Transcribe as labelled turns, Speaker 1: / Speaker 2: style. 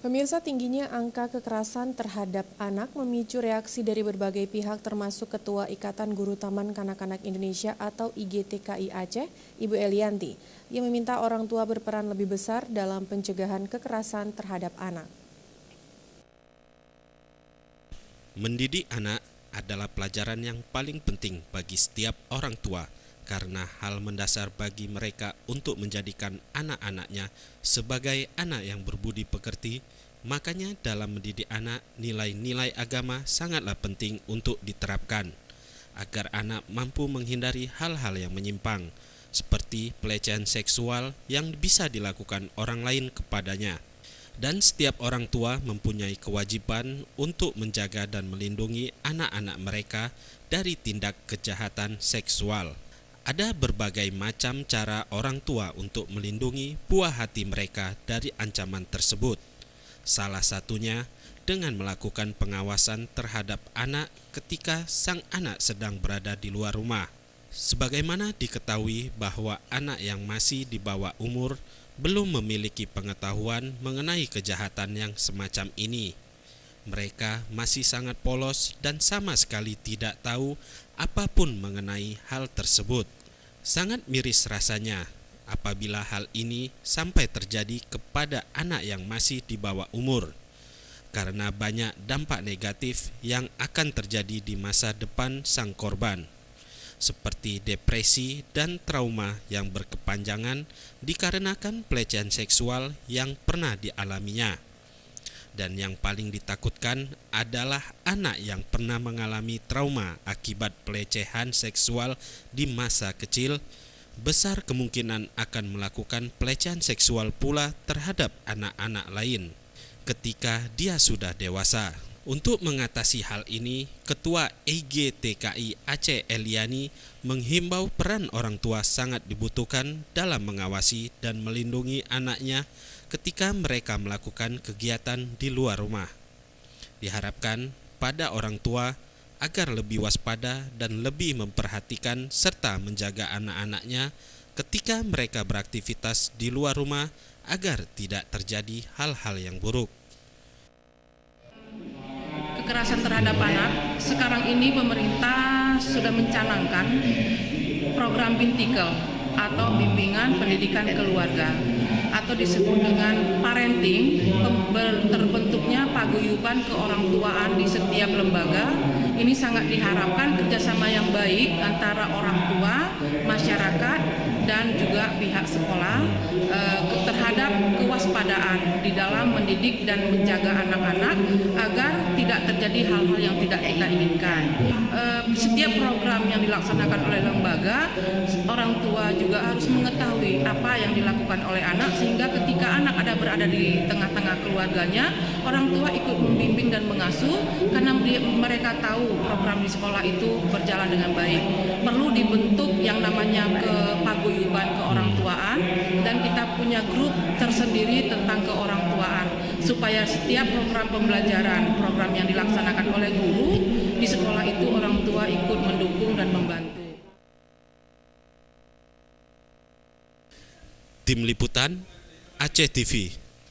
Speaker 1: Pemirsa, tingginya angka kekerasan terhadap anak memicu reaksi dari berbagai pihak termasuk Ketua Ikatan Guru Taman Kanak-Kanak Indonesia atau IGTKI Aceh, Ibu Elianti, yang meminta orang tua berperan lebih besar dalam pencegahan kekerasan terhadap anak.
Speaker 2: Mendidik anak adalah pelajaran yang paling penting bagi setiap orang tua karena hal mendasar bagi mereka untuk menjadikan anak-anaknya sebagai anak yang berbudi pekerti. Makanya dalam mendidik anak, nilai-nilai agama sangatlah penting untuk diterapkan agar anak mampu menghindari hal-hal yang menyimpang seperti pelecehan seksual yang bisa dilakukan orang lain kepadanya. Dan setiap orang tua mempunyai kewajiban untuk menjaga dan melindungi anak-anak mereka dari tindak kejahatan seksual. Ada berbagai macam cara orang tua untuk melindungi buah hati mereka dari ancaman tersebut. Salah satunya dengan melakukan pengawasan terhadap anak ketika sang anak sedang berada di luar rumah. Sebagaimana diketahui bahwa anak yang masih di bawah umur belum memiliki pengetahuan mengenai kejahatan yang semacam ini. Mereka masih sangat polos dan sama sekali tidak tahu apapun mengenai hal tersebut. Sangat miris rasanya apabila hal ini sampai terjadi kepada anak yang masih di bawah umur, karena banyak dampak negatif yang akan terjadi di masa depan sang korban, seperti depresi dan trauma yang berkepanjangan dikarenakan pelecehan seksual yang pernah dialaminya. Dan yang paling ditakutkan adalah anak yang pernah mengalami trauma akibat pelecehan seksual di masa kecil, besar kemungkinan akan melakukan pelecehan seksual pula terhadap anak-anak lain ketika dia sudah dewasa. Untuk mengatasi hal ini, Ketua IGTKI Aceh Eliani menghimbau peran orang tua sangat dibutuhkan dalam mengawasi dan melindungi anaknya ketika mereka melakukan kegiatan di luar rumah. Diharapkan pada orang tua agar lebih waspada dan lebih memperhatikan serta menjaga anak-anaknya ketika mereka beraktivitas di luar rumah agar tidak terjadi hal-hal yang buruk.
Speaker 3: Kekerasan terhadap anak, sekarang ini pemerintah sudah mencanangkan program Bintikel atau bimbingan pendidikan keluarga atau disebut dengan parenting. Terbentuknya paguyuban keorangtuaan di setiap lembaga. Ini sangat diharapkan kerjasama yang baik antara orang tua, masyarakat, dan juga pihak sekolah terhadap kewaspadaan di dalam mendidik dan menjaga anak-anak agar tidak terjadi hal-hal yang tidak kita inginkan. Setiap program yang dilaksanakan oleh lembaga, orang tua juga harus mengetahui apa yang dilakukan oleh anak sehingga ketika anak ada berada di tengah-tengah keluarganya, orang tua ikut membimbing dan mengasuh karena mereka tahu program di sekolah itu berjalan dengan baik. Perlu dibentuk yang namanya paguyuban keorangtuaan dan kita punya grup tersendiri tentang keorangtuaan supaya setiap program pembelajaran, program yang dilaksanakan oleh guru di sekolah itu orang tua ikut mendukung dan membantu.
Speaker 2: Tim Liputan Aceh TV.